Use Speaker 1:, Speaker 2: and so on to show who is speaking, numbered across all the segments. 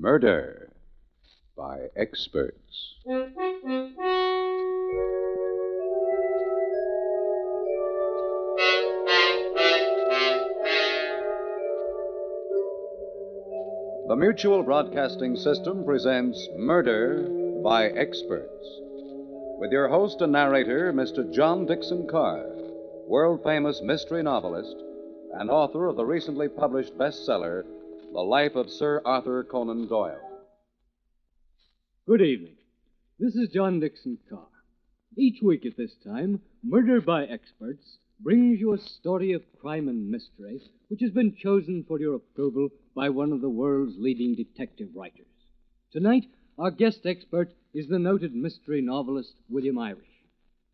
Speaker 1: Murder by Experts. The Mutual Broadcasting System presents Murder by Experts, with your host and narrator, Mr. John Dixon Carr, world-famous mystery novelist and author of the recently published bestseller, The Life of Sir Arthur Conan Doyle.
Speaker 2: Good evening. This is John Dixon Carr. Each week at this time, Murder by Experts brings you a story of crime and mystery which has been chosen for your approval by one of the world's leading detective writers. Tonight, our guest expert is the noted mystery novelist William Irish.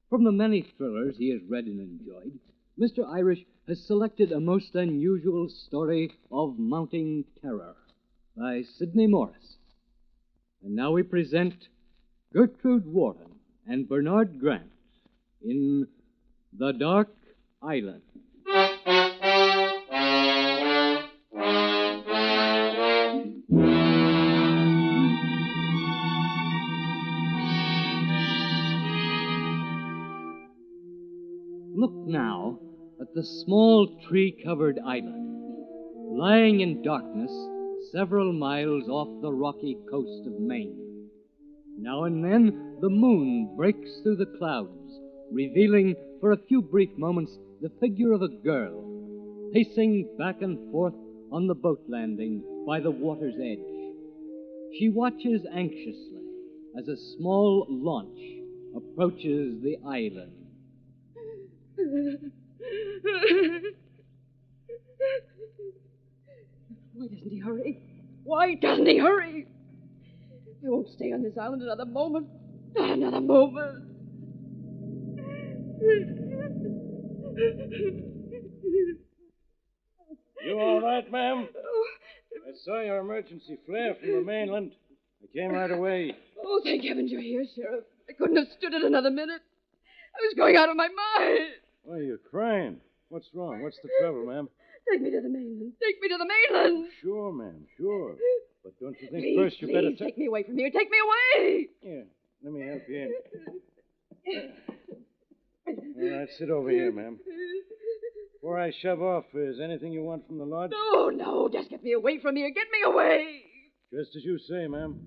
Speaker 2: From the many thrillers he has read and enjoyed, Mr. Irish has selected a most unusual story of mounting terror by Sidney Morris. And now we present Gertrude Wharton and Bernard Grant in The Dark Island. Look now at the small tree-covered island, lying in darkness several miles off the rocky coast of Maine. Now and then the moon breaks through the clouds, revealing for a few brief moments the figure of a girl, pacing back and forth on the boat landing by the water's edge. She watches anxiously as a small launch approaches the island.
Speaker 3: Why doesn't he hurry? Why doesn't he hurry? I won't stay on this island another moment. Not another moment.
Speaker 4: You all right, ma'am? I saw your emergency flare from the mainland. I came right away.
Speaker 3: Oh, thank heavens you're here, Sheriff. I couldn't have stood it another minute. I was going out of my mind.
Speaker 4: Why, you're crying. What's wrong? What's the trouble, ma'am?
Speaker 3: Take me to the mainland. Take me to the mainland.
Speaker 4: Sure, ma'am, sure. But don't you think
Speaker 3: Please,
Speaker 4: first you better
Speaker 3: take me away from here. Take me away.
Speaker 4: Here, let me help you in. All right, sit over here, ma'am. Before I shove off, is anything you want from the lodge?
Speaker 3: No, just get me away from here. Get me away.
Speaker 4: Just as you say, ma'am.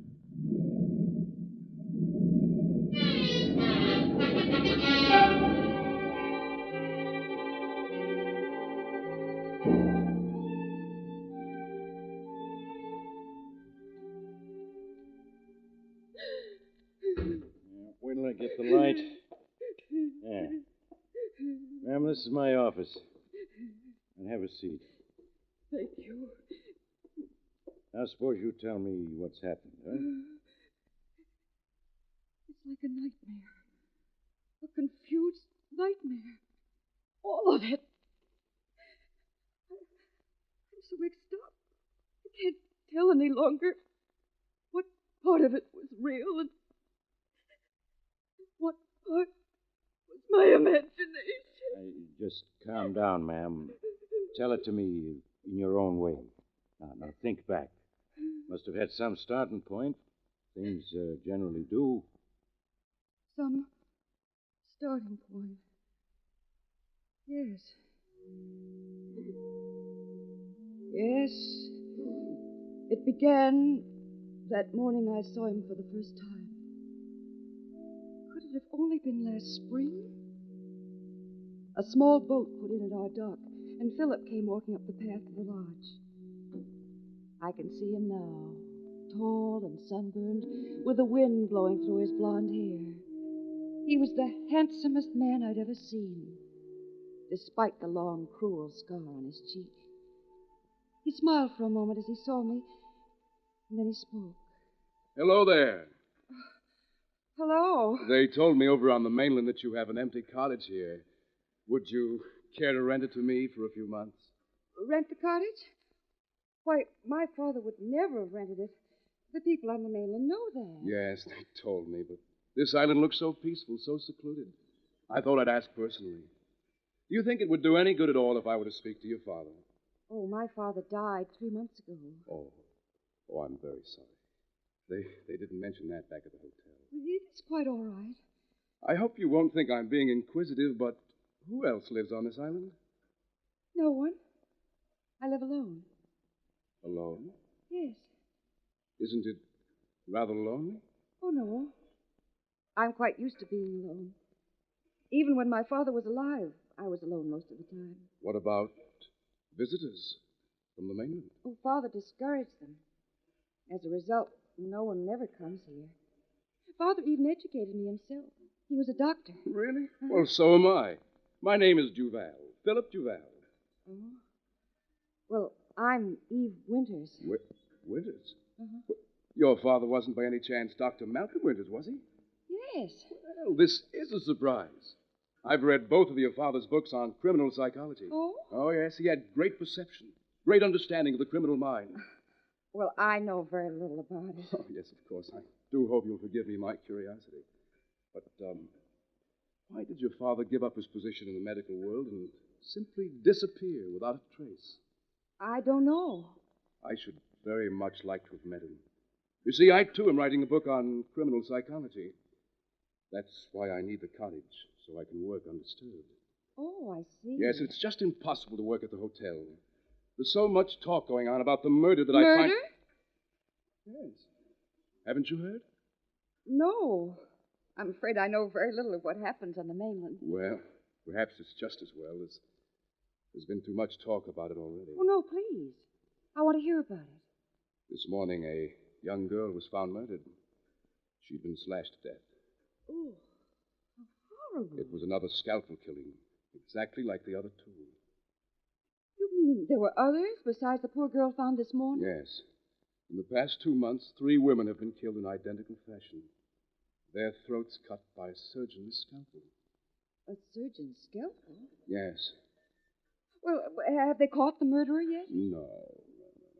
Speaker 4: Wait till I get the light. There. Ma'am, this is my office. And have a seat.
Speaker 3: Thank you.
Speaker 4: Now, suppose you tell me what's happened, huh?
Speaker 3: It's like a nightmare. A confused nightmare. All of it. I'm so mixed up. I can't tell any longer what part of it was real and what part was my imagination.
Speaker 4: Just calm down, ma'am. Tell it to me in your own way. Now think back. Must have had some starting point. Things generally do.
Speaker 3: Some starting point. Yes. Yes. It began that morning I saw him for the first time. Could it have only been last spring? A small boat put in at our dock, and Philip came walking up the path to the lodge. I can see him now, tall and sunburned, with the wind blowing through his blonde hair. He was the handsomest man I'd ever seen, despite the long, cruel scar on his cheek. He smiled for a moment as he saw me, and then he spoke.
Speaker 5: Hello there.
Speaker 3: Hello.
Speaker 5: They told me over on the mainland that you have an empty cottage here. Would you care to rent it to me for a few months?
Speaker 3: Rent the cottage? Why, my father would never have rented it. The people on the mainland know that.
Speaker 5: Yes, they told me, but this island looks so peaceful, so secluded. I thought I'd ask personally. Do you think it would do any good at all if I were to speak to your father?
Speaker 3: Oh, my father died 3 months ago.
Speaker 5: Oh. Oh, I'm very sorry. They didn't mention that back at the hotel.
Speaker 3: It's quite all right.
Speaker 5: I hope you won't think I'm being inquisitive, but who else lives on this island?
Speaker 3: No one. I live alone.
Speaker 5: Alone?
Speaker 3: Yes.
Speaker 5: Isn't it rather lonely?
Speaker 3: Oh, no. I'm quite used to being alone. Even when my father was alive, I was alone most of the time.
Speaker 5: What about visitors from the mainland?
Speaker 3: Oh, Father discouraged them. As a result, no one ever comes here. Father even educated me himself. He was a doctor.
Speaker 5: Really? Well, so am I. My name is Duval. Philip Duval.
Speaker 3: Oh? Well, I'm Eve Winters.
Speaker 5: Winters?
Speaker 3: Uh-huh.
Speaker 5: Your father wasn't by any chance Dr. Malcolm Winters, was he?
Speaker 3: Yes.
Speaker 5: Well, this is a surprise. I've read both of your father's books on criminal psychology.
Speaker 3: Oh?
Speaker 5: Oh, yes. He had great perception, great understanding of the criminal mind.
Speaker 3: Well, I know very little about it.
Speaker 5: Oh, yes, of course. I do hope you'll forgive me my curiosity. But, why did your father give up his position in the medical world and simply disappear without a trace?
Speaker 3: I don't know.
Speaker 5: I should very much like to have met him. You see, I, too, am writing a book on criminal psychology. That's why I need the cottage, so I can work undisturbed.
Speaker 3: Oh, I see.
Speaker 5: Yes, it's just impossible to work at the hotel. There's so much talk going on about the murder that I
Speaker 3: Murder?
Speaker 5: find... Yes. Haven't you heard?
Speaker 3: No. I'm afraid I know very little of what happens on the mainland.
Speaker 5: Well, perhaps it's just as well. There's been too much talk about it already.
Speaker 3: Oh, no, please. I want to hear about it.
Speaker 5: This morning, a young girl was found murdered. She'd been slashed to death.
Speaker 3: Oh, how horrible.
Speaker 5: It was another scalpel killing, exactly like the other two.
Speaker 3: You mean there were others besides the poor girl found this morning?
Speaker 5: Yes. In the past 2 months, 3 women have been killed in identical fashion. Their throats cut by a surgeon's scalpel.
Speaker 3: A surgeon's scalpel?
Speaker 5: Yes.
Speaker 3: Well, have they caught the murderer yet?
Speaker 5: No.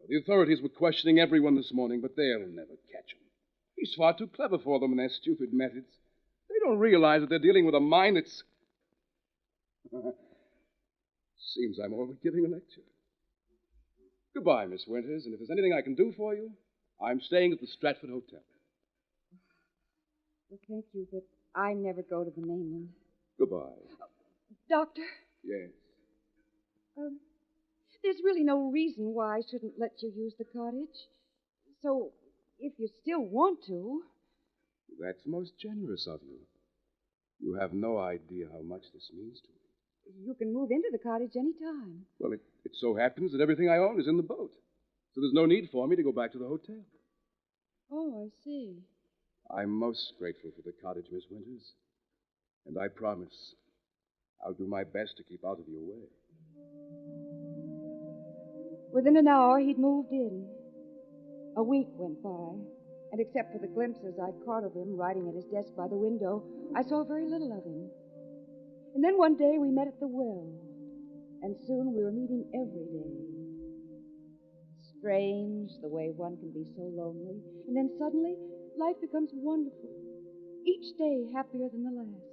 Speaker 5: The authorities were questioning everyone this morning, but they'll never catch him. He's far too clever for them and their stupid methods. They don't realize that they're dealing with a mind that's... Seems I'm over giving a lecture. Goodbye, Miss Winters, and if there's anything I can do for you, I'm staying at the Stratford Hotel.
Speaker 3: Well, thank you, but I never go to the mainland.
Speaker 5: Goodbye.
Speaker 3: Doctor?
Speaker 5: Yes.
Speaker 3: There's really no reason why I shouldn't let you use the cottage. So, if you still want to...
Speaker 5: That's most generous of you. You have no idea how much this means to me.
Speaker 3: You can move into the cottage any time.
Speaker 5: Well, it so happens that everything I own is in the boat. So there's no need for me to go back to the hotel.
Speaker 3: Oh, I see.
Speaker 5: I'm most grateful for the cottage, Miss Winters. And I promise I'll do my best to keep out of your way.
Speaker 3: Within an hour, he'd moved in. A week went by, and except for the glimpses I'd caught of him writing at his desk by the window, I saw very little of him. And then one day we met at the well, and soon we were meeting every day. Strange the way one can be so lonely, and then suddenly life becomes wonderful, each day happier than the last.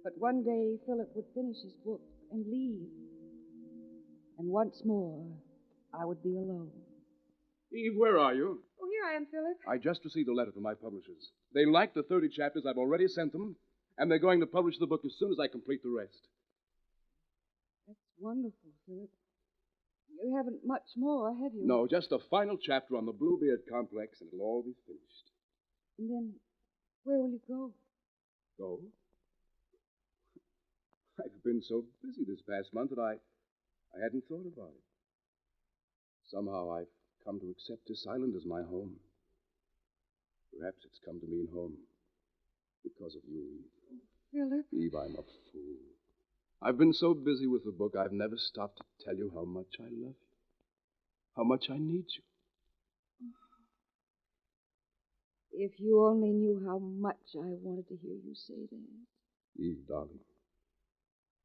Speaker 3: But one day Philip would finish his book and leave, and once more I would be alone.
Speaker 5: Eve, where are you?
Speaker 3: Oh, here I am, Philip.
Speaker 5: I just received a letter from my publishers. They like the 30 chapters I've already sent them, and they're going to publish the book as soon as I complete the rest.
Speaker 3: That's wonderful, Philip. You haven't much more, have you?
Speaker 5: No, just a final chapter on the Bluebeard complex, and it'll all be finished.
Speaker 3: And then, where will you go?
Speaker 5: Go? I've been so busy this past month that I hadn't thought about it. Somehow I've come to accept this island as my home. Perhaps it's come to mean home because of you, Eve.
Speaker 3: Philip?
Speaker 5: Eve, I'm a fool. I've been so busy with the book, I've never stopped to tell you how much I love you, how much I need you.
Speaker 3: If you only knew how much I wanted to hear you say that.
Speaker 5: Eve, darling,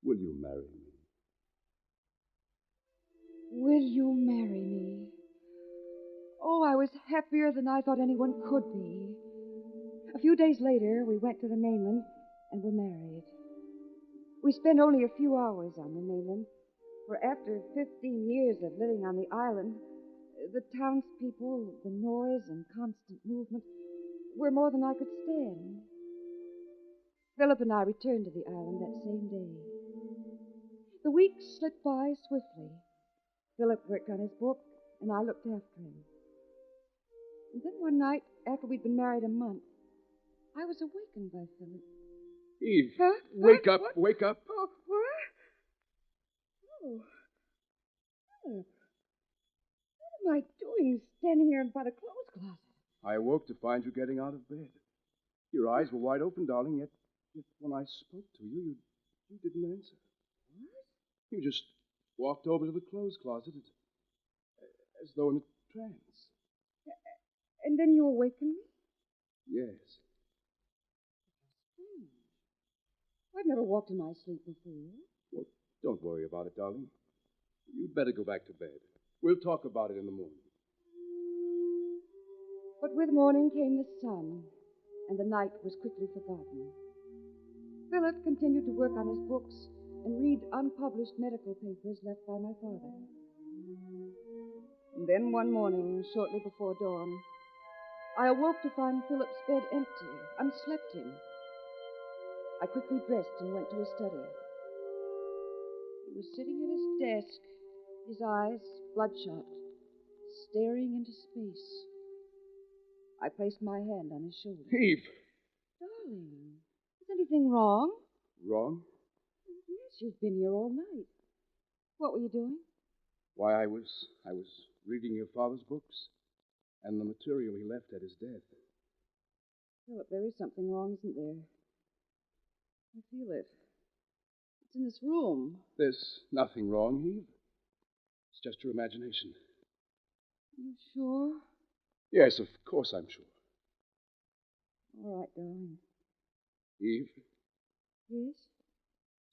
Speaker 5: will you marry me?
Speaker 3: Will you marry me? Oh, I was happier than I thought anyone could be. A few days later, we went to the mainland and were married. We spent only a few hours on the mainland, for after 15 years of living on the island, The townspeople, the noise and constant movement were more than I could stand. Philip and I returned to the island that same day. The weeks slipped by swiftly. Philip worked on his book, and I looked after him. And then one night, after we'd been married a month, I was awakened by Philip.
Speaker 5: Eve,
Speaker 3: Huh?
Speaker 5: wake up,
Speaker 3: What?
Speaker 5: wake up.
Speaker 3: Oh, what? Oh, Philip. What am I doing standing here by the clothes closet?
Speaker 5: I awoke to find you getting out of bed. Your eyes were wide open, darling, yet when I spoke to you, you didn't answer.
Speaker 3: What?
Speaker 5: You just walked over to the clothes closet as though in a trance.
Speaker 3: And then you awakened me?
Speaker 5: Yes.
Speaker 3: I've never walked in my sleep before.
Speaker 5: Well, don't worry about it, darling. You'd better go back to bed. We'll talk about it in the morning.
Speaker 3: But with morning came the sun, and the night was quickly forgotten. Philip continued to work on his books and read unpublished medical papers left by my father. And then one morning, shortly before dawn, I awoke to find Philip's bed empty, unslept in. I quickly dressed and went to his study. He was sitting at his desk, his eyes bloodshot, staring into space. I placed my hand on his shoulder.
Speaker 5: Eve!
Speaker 3: Darling, is anything wrong?
Speaker 5: Wrong?
Speaker 3: Yes, you've been here all night. What were you doing?
Speaker 5: Why, I was reading your father's books and the material he left at his death.
Speaker 3: Philip, there is something wrong, isn't there? I feel it. It's in this room.
Speaker 5: There's nothing wrong, Eve. It's just your imagination.
Speaker 3: You sure?
Speaker 5: Yes, of course I'm sure.
Speaker 3: All right, darling.
Speaker 5: Eve,
Speaker 3: Yes?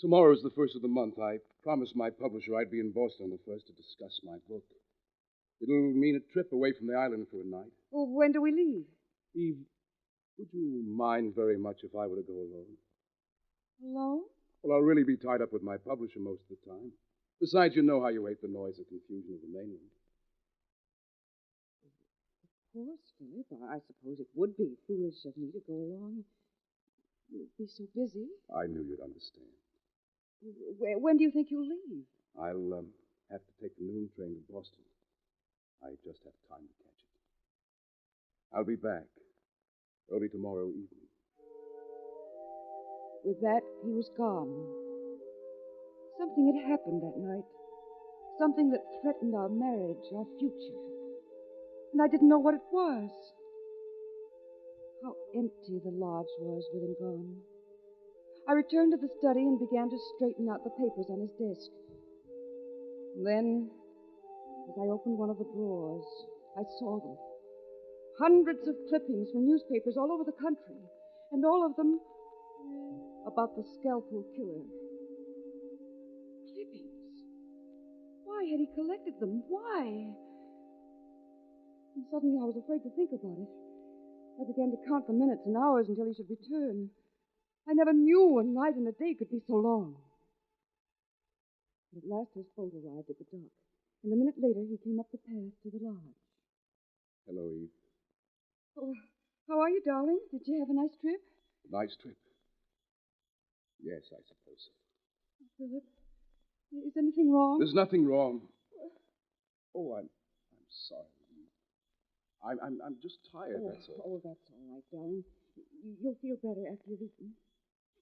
Speaker 5: tomorrow's the first of the month. I promised my publisher I'd be in Boston on the first to discuss my book. It'll mean a trip away from the island for a night.
Speaker 3: Well, when do we leave?
Speaker 5: Eve, would you mind very much if I were to go alone?
Speaker 3: Alone?
Speaker 5: Well, I'll really be tied up with my publisher most of the time. Besides, you know how you hate the noise and confusion of the mainland.
Speaker 3: Of course, Philip. I suppose it would be foolish of me to go along. You'd be so busy.
Speaker 5: I knew you'd understand.
Speaker 3: When do you think you'll leave?
Speaker 5: I'll have to take the noon train to Boston. I just have time to catch it. I'll be back early tomorrow evening.
Speaker 3: With that, he was gone. Something had happened that night. Something that threatened our marriage, our future. And I didn't know what it was. How empty the lodge was with him gone. I returned to the study and began to straighten out the papers on his desk. And then, as I opened one of the drawers, I saw them. Hundreds of clippings from newspapers all over the country, and all of them about the Scalpel Killer. Clippings. Why had he collected them? Why? And suddenly I was afraid to think about it. I began to count the minutes and hours until he should return. I never knew a night and a day could be so long. But at last his boat arrived at the dock, and a minute later he came up the path to the lodge.
Speaker 5: Hello, Eve.
Speaker 3: Oh, how are you, darling? Did you have a nice trip?
Speaker 5: Nice trip. Yes, I suppose so.
Speaker 3: Philip, is anything wrong?
Speaker 5: There's nothing wrong. Oh, I'm sorry. I'm just tired, that's all.
Speaker 3: Oh, that's all right, darling. You'll feel better after you've eaten.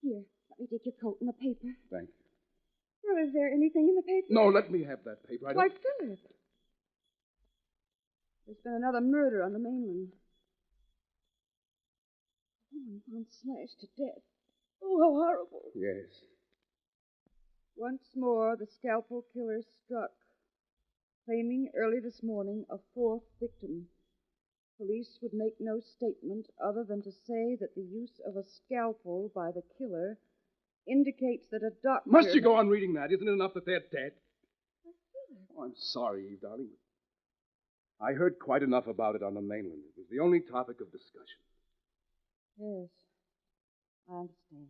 Speaker 3: Here, let me take your coat and the paper.
Speaker 5: Thank you.
Speaker 3: Well, is there anything in the paper?
Speaker 5: No, let me have that paper.
Speaker 3: Why, Philip. There's been another murder on the mainland. A woman found slashed to death. Oh, how horrible.
Speaker 5: Yes.
Speaker 3: Once more, the Scalpel Killer struck, claiming early this morning a fourth victim. Police would make no statement other than to say that the use of a scalpel by the killer indicates that a doctor...
Speaker 5: Must you go on reading that? Isn't it enough that they're dead? Oh, I'm sorry, Eve, darling. I heard quite enough about it on the mainland. It was the only topic of discussion.
Speaker 3: Yes, I understand.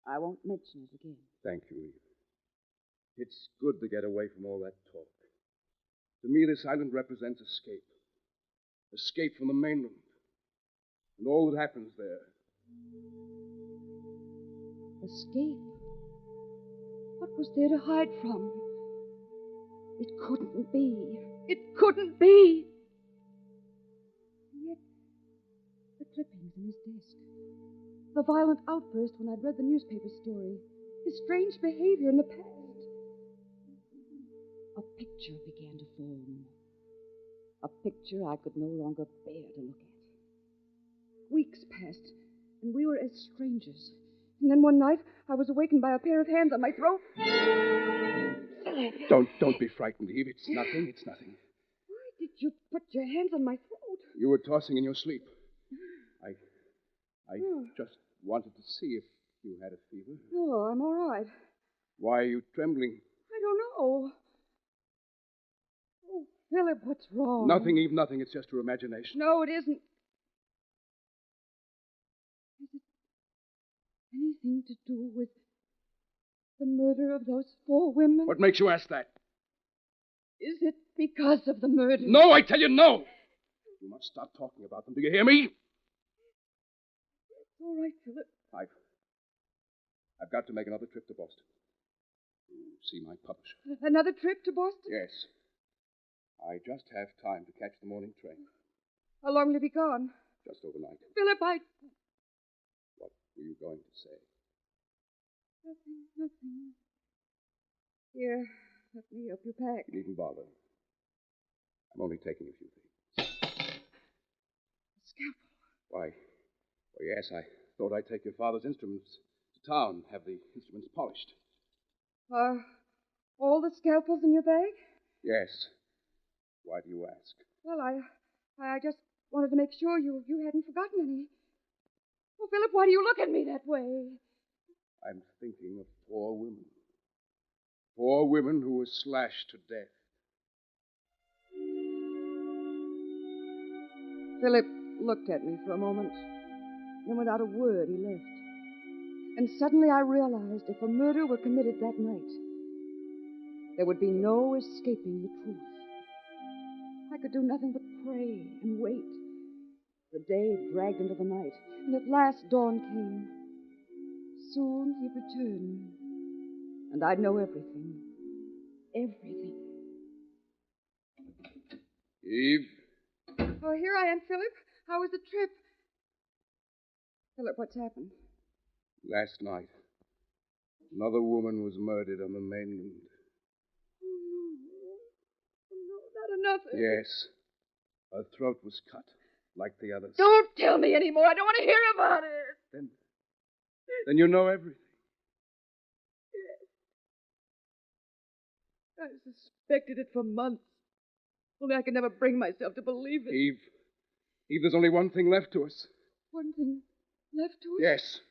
Speaker 3: I won't mention it again.
Speaker 5: Thank you, Eve. It's good to get away from all that talk. To me, this island represents escape. Escape from the mainland. And all that happens there.
Speaker 3: Escape? What was there to hide from? It couldn't be. It couldn't be. And yet, the clippings in his desk. The violent outburst when I'd read the newspaper story. His strange behavior in the past. A picture began to form. A picture I could no longer bear to look at. Weeks passed, and we were as strangers. And then one night, I was awakened by a pair of hands on my throat.
Speaker 5: Don't be frightened, Eve. It's nothing.
Speaker 3: Why did you put your hands on my throat?
Speaker 5: You were tossing in your sleep. I just wanted to see if you had a fever.
Speaker 3: No, I'm all right.
Speaker 5: Why are you trembling?
Speaker 3: I don't know. Oh, Philip, what's wrong?
Speaker 5: Nothing, Eve, nothing. It's just your imagination.
Speaker 3: No, it isn't. Is it anything to do with the murder of those 4 women?
Speaker 5: What makes you ask that?
Speaker 3: Is it because of the murder?
Speaker 5: No, I tell you no! You must stop talking about them. Do you hear me?
Speaker 3: It's all right, Philip.
Speaker 5: I've got to make another trip to Boston. See my publisher.
Speaker 3: Another trip to Boston?
Speaker 5: Yes. I just have time to catch the morning train.
Speaker 3: How long will you be gone?
Speaker 5: Just overnight.
Speaker 3: Philip,
Speaker 5: What were you going to say?
Speaker 3: Nothing. Here, let me help you pack.
Speaker 5: You needn't bother. I'm only taking a few things.
Speaker 3: Scalpel.
Speaker 5: Why, yes, I thought I'd take your father's instruments to town, have the instruments polished.
Speaker 3: Are all the scalpels in your bag?
Speaker 5: Yes. Why do you ask?
Speaker 3: Well, I just wanted to make sure you hadn't forgotten any. Oh, Philip, why do you look at me that way?
Speaker 5: I'm thinking of 4 women. 4 women who were slashed to death.
Speaker 3: Philip looked at me for a moment. Then without a word, he left. And suddenly I realized if a murder were committed that night, there would be no escaping the truth. I could do nothing but pray and wait. The day dragged into the night, and at last dawn came. Soon he'd return, and I'd know everything. Everything.
Speaker 5: Eve?
Speaker 3: Oh, here I am, Philip. How was the trip? Philip, what's happened?
Speaker 5: Last night, another woman was murdered on the mainland.
Speaker 3: Oh, no, not another.
Speaker 5: Yes. Her throat was cut, like the others.
Speaker 3: Don't tell me anymore. I don't want to hear about it.
Speaker 5: Then you know everything.
Speaker 3: I suspected it for months. Only I could never bring myself to believe it.
Speaker 5: Eve, there's only one thing left to us.
Speaker 3: One thing left to us?
Speaker 5: Yes.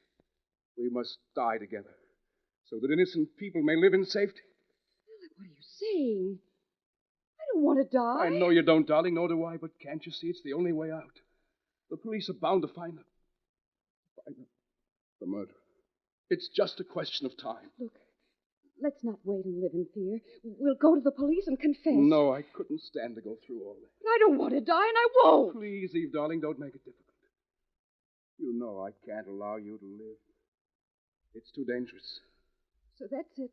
Speaker 5: We must die together, so that innocent people may live in safety.
Speaker 3: Philip, what are you saying? I don't want to die.
Speaker 5: I know you don't, darling, nor do I, but can't you see it's the only way out? The police are bound to find them. The murderer. It's just a question of time.
Speaker 3: Look, let's not wait and live in fear. We'll go to the police and confess.
Speaker 5: No, I couldn't stand to go through all that.
Speaker 3: But I don't want to die, and I won't.
Speaker 5: Please, Eve, darling, don't make it difficult. You know I can't allow you to live. It's too dangerous.
Speaker 3: So that's it.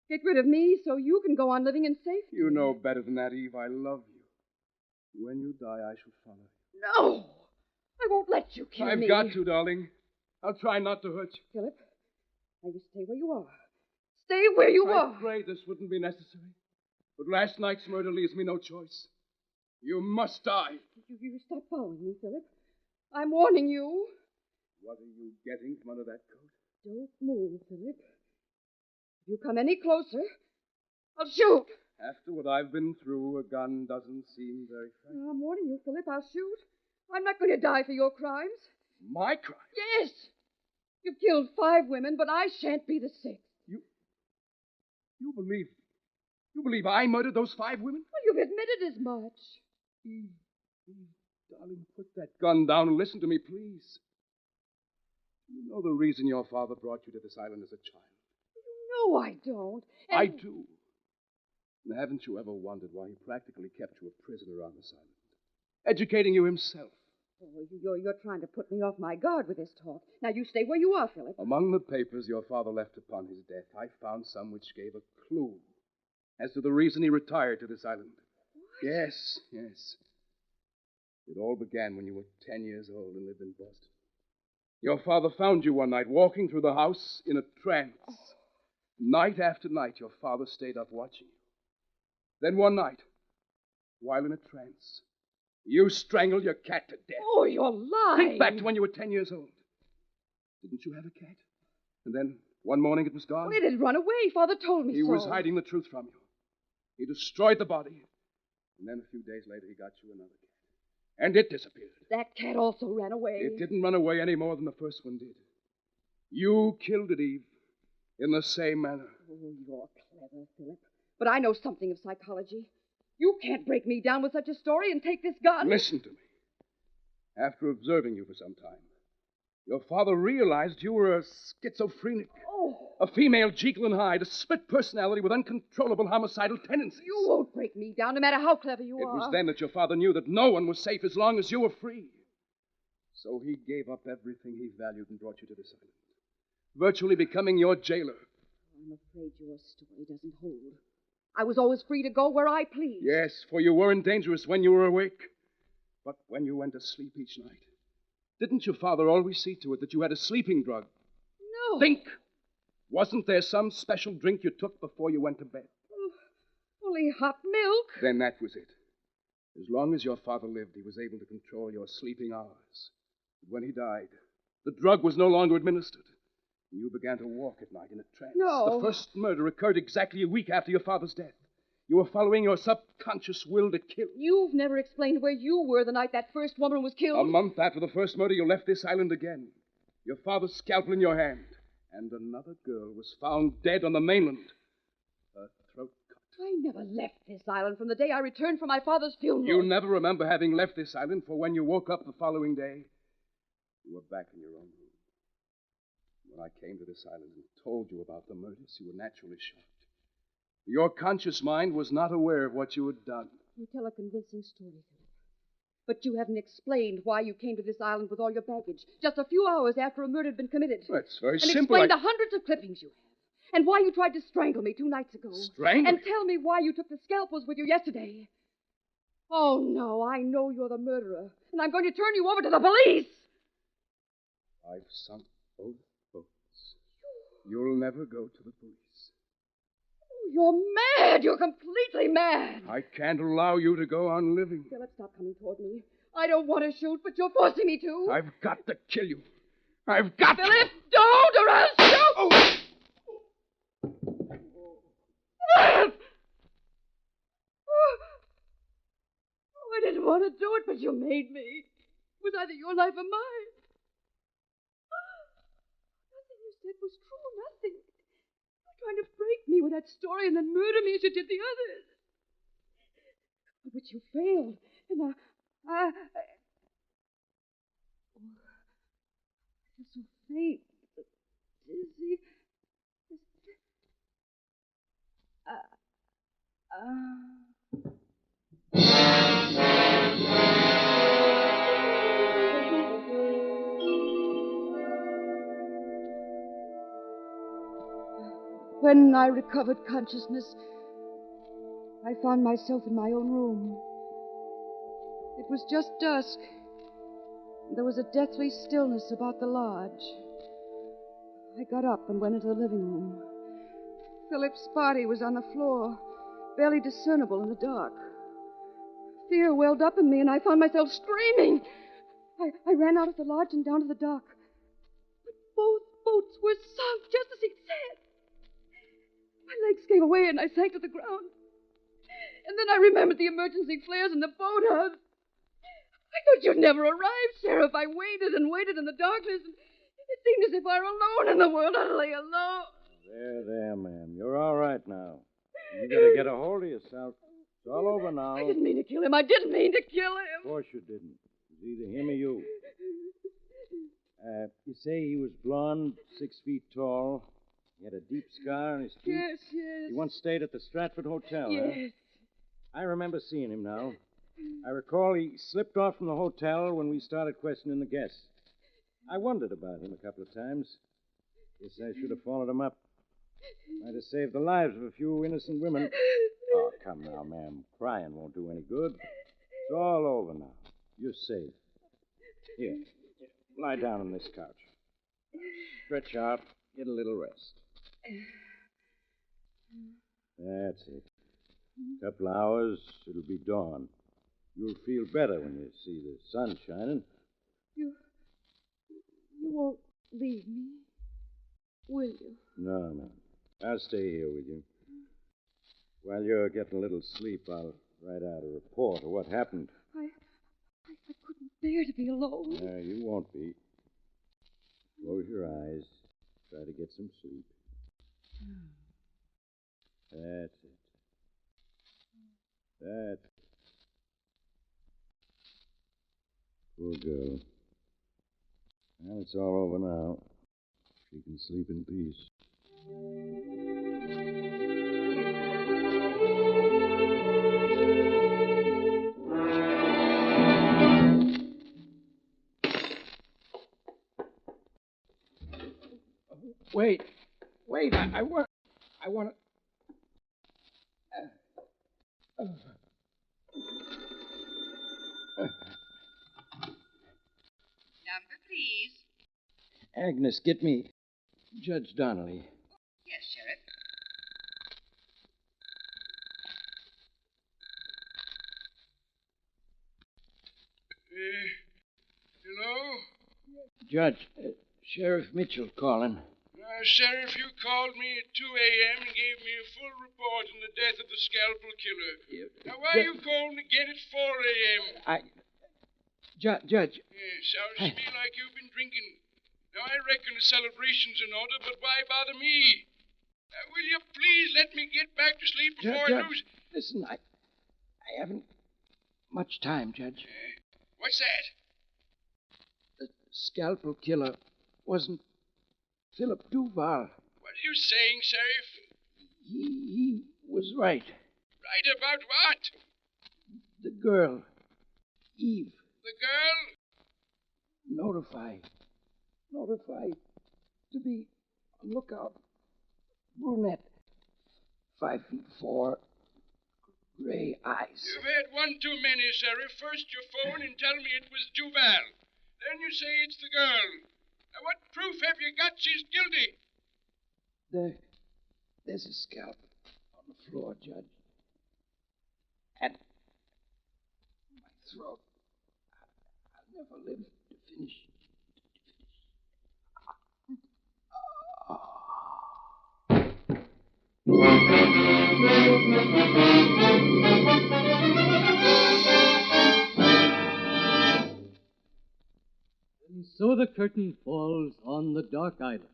Speaker 3: Get rid of me so you can go on living in safety.
Speaker 5: You know better than that, Eve. I love you. When you die, I shall follow you.
Speaker 3: No! I won't let you kill me.
Speaker 5: I've got to, darling. I'll try not to hurt you.
Speaker 3: Philip, now you stay where you are. Stay where you are.
Speaker 5: I pray this wouldn't be necessary. But last night's murder leaves me no choice. You must die.
Speaker 3: You stop following me, Philip. I'm warning you.
Speaker 5: What are you getting from under that coat?
Speaker 3: Don't move, Philip. If you come any closer, I'll shoot.
Speaker 5: After what I've been through, a gun doesn't seem very friendly.
Speaker 3: I'm warning you, Philip. I'll shoot. I'm not going to die for your crimes.
Speaker 5: My crime?
Speaker 3: Yes. You've killed 5 women, but I shan't be the 6th.
Speaker 5: You believe I murdered those 5 women?
Speaker 3: Well, you've admitted as much.
Speaker 5: Eve, darling, put that gun down and listen to me, please. You know the reason your father brought you to this island as a child.
Speaker 3: No, I don't.
Speaker 5: I do. And haven't you ever wondered why he practically kept you a prisoner on this island? Educating you himself.
Speaker 3: Oh, you're trying to put me off my guard with this talk. Now, you stay where you are, Philip.
Speaker 5: Among the papers your father left upon his death, I found some which gave a clue as to the reason he retired to this island.
Speaker 3: What?
Speaker 5: Yes. It all began when you were 10 years old and lived in Boston. Your father found you one night walking through the house in a trance.
Speaker 3: Oh.
Speaker 5: Night after night, your father stayed up watching you. Then one night, while in a trance, you strangled your cat to death.
Speaker 3: Oh, you're lying.
Speaker 5: Think back to when you were 10 years old. Didn't you have a cat? And then one morning it was gone?
Speaker 3: Well, it had run away. Father told me
Speaker 5: He
Speaker 3: so.
Speaker 5: was hiding the truth from you. He destroyed the body. And then a few days later, he got you another cat. And it disappeared.
Speaker 3: That cat also ran away.
Speaker 5: It didn't run away any more than the first one did. You killed it, Eve, in the same manner.
Speaker 3: Oh, you're clever, Philip. But I know something of psychology. You can't break me down with such a story and take this gun.
Speaker 5: Listen to me. After observing you for some time, your father realized you were a schizophrenic.
Speaker 3: Oh.
Speaker 5: A female Jekyll and Hyde, a split personality with uncontrollable homicidal tendencies.
Speaker 3: You won't break me down, no matter how clever you are.
Speaker 5: It was then that your father knew that no one was safe as long as you were free. So he gave up everything he valued and brought you to this island, virtually becoming your jailer.
Speaker 3: I'm afraid your story doesn't hold. I was always free to go where I pleased.
Speaker 5: Yes, for you weren't dangerous when you were awake. But when you went to sleep each night, didn't your father always see to it that you had a sleeping drug?
Speaker 3: No.
Speaker 5: Think! Wasn't there some special drink you took before you went to bed?
Speaker 3: Oh, only hot milk.
Speaker 5: Then that was it. As long as your father lived, he was able to control your sleeping hours. But when he died, the drug was no longer administered. And you began to walk at night in a trance.
Speaker 3: No.
Speaker 5: The first murder occurred exactly a week after your father's death. You were following your subconscious will to kill.
Speaker 3: You've never explained where you were the night that first woman was killed.
Speaker 5: A month after the first murder, you left this island again. Your father's scalpel in your hand. And another girl was found dead on the mainland. Her throat cut.
Speaker 3: I never left this island from the day I returned from my father's funeral.
Speaker 5: You never remember having left this island, for when you woke up the following day, you were back in your own room. When I came to this island and told you about the murders, you were naturally shocked. Your conscious mind was not aware of what you had done.
Speaker 3: You tell a convincing story, Philip. But you haven't explained why you came to this island with all your baggage, just a few hours after a murder had been committed.
Speaker 5: Well, it's very
Speaker 3: and
Speaker 5: simple.
Speaker 3: Explain the hundreds of clippings you have, and why you tried to strangle me 2 nights ago.
Speaker 5: Strangle?
Speaker 3: And tell me why you took the scalpels with you yesterday. Oh, no, I know you're the murderer, and I'm going to turn you over to the police.
Speaker 5: I've sunk both boats. You'll never go to the police.
Speaker 3: You're mad. You're completely mad.
Speaker 5: I can't allow you to go on living.
Speaker 3: Philip, stop coming toward me. I don't want to shoot, but you're forcing me to.
Speaker 5: I've got to kill you. I've got
Speaker 3: Philip, don't, or I'll shoot!
Speaker 5: Oh!
Speaker 3: Philip! Oh, I didn't want to do it, but you made me. It was either your life or mine. Nothing you said was true, nothing. You were trying to break me with that story and then murder me as you did the others. But you failed, and I feel so faint, dizzy. When I recovered consciousness, I found myself in my own room. It was just dusk. There was a deathly stillness about the lodge. I got up and went into the living room. Philip's body was on the floor, barely discernible in the dark. Fear welled up in me, and I found myself screaming. I ran out of the lodge and down to the dock. But both boats were sunk, just as he'd said. My legs gave away, and I sank to the ground. And then I remembered the emergency flares in the boathouse. I thought you'd never arrive, Sheriff. I waited and waited in the darkness, and it seemed as if I were alone in the world, utterly alone.
Speaker 4: There, ma'am. You're all right now. You gotta get a hold of yourself. It's all over now.
Speaker 3: I didn't mean to kill him. I didn't mean to kill him.
Speaker 4: Of course you didn't. It was either him or you. You say he was blond, 6 feet tall, He had a deep scar on his cheek.
Speaker 3: Yes, yes.
Speaker 4: He once stayed at the Stratford Hotel, huh?
Speaker 3: Yes.
Speaker 4: I remember seeing him now. I recall he slipped off from the hotel when we started questioning the guests. I wondered about him a couple of times. Guess I should have followed him up. Might have saved the lives of a few innocent women. Oh, come now, ma'am. Crying won't do any good. It's all over now. You're safe. Here, lie down on this couch. Stretch out. Get a little rest. That's it. A couple hours, it'll be dawn. You'll feel better when you see the sun shining.
Speaker 3: You won't leave me, will you?
Speaker 4: No, no. I'll stay here with you. While you're getting a little sleep, I'll write out a report of what happened.
Speaker 3: I couldn't bear to be alone.
Speaker 4: No, you won't be. Close your eyes. Try to get some sleep. That's it. That's it. Poor girl. Well, it's all over now. She can sleep in peace.
Speaker 6: Wait. I want to...
Speaker 7: Number, please.
Speaker 6: Agnes, get me Judge Donnelly.
Speaker 7: Yes, Sheriff.
Speaker 8: Hello?
Speaker 6: Judge, Sheriff Mitchell calling.
Speaker 8: Sheriff, you called me at 2 a.m. and gave me a full report on the death of the Scalpel Killer. Now, why you calling again at 4 a.m.?
Speaker 6: Judge.
Speaker 8: Yes, sounds to me like you've been drinking. Now, I reckon the celebration's in order, but why bother me? Will you please let me get back to sleep before I lose...
Speaker 6: Listen, I haven't much time, Judge.
Speaker 8: What's that?
Speaker 6: The Scalpel Killer wasn't Philip Duval.
Speaker 8: What are you saying, Sheriff?
Speaker 6: He was right.
Speaker 8: Right about what?
Speaker 6: The girl, Eve.
Speaker 8: The girl?
Speaker 6: Notified to be on lookout. Brunette, 5'4", gray eyes.
Speaker 8: You've had one too many, Sheriff. First you phone and tell me it was Duval. Then you say it's the girl. Now, what proof have you got she's guilty?
Speaker 6: There's a scalp on the floor, Judge. And my throat. I'll never live to finish.
Speaker 2: And so the curtain falls on The Dark Island,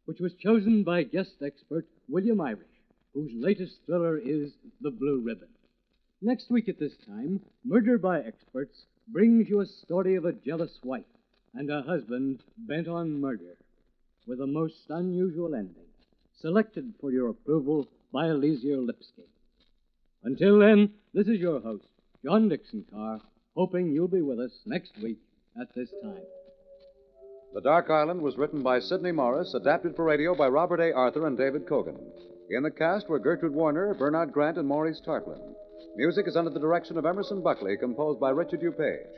Speaker 2: which was chosen by guest expert William Irish, whose latest thriller is The Blue Ribbon. Next week at this time, Murder by Experts brings you a story of a jealous wife and a husband bent on murder, with a most unusual ending, selected for your approval by Elysier Lipsky. Until then, this is your host, John Dixon Carr, hoping you'll be with us next week at this time.
Speaker 1: The Dark Island was written by Sidney Morris, adapted for radio by Robert A. Arthur and David Cogan. In the cast were Gertrude Warner, Bernard Grant, and Maurice Tarplin. Music is under the direction of Emerson Buckley, composed by Richard DuPage.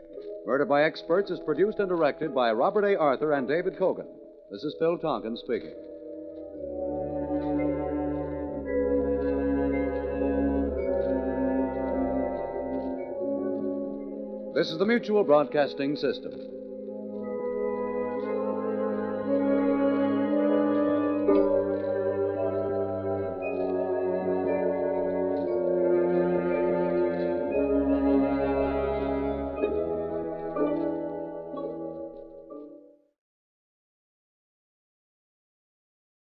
Speaker 1: Murder by Experts is produced and directed by Robert A. Arthur and David Cogan. This is Phil Tonkin speaking. This is the Mutual Broadcasting System.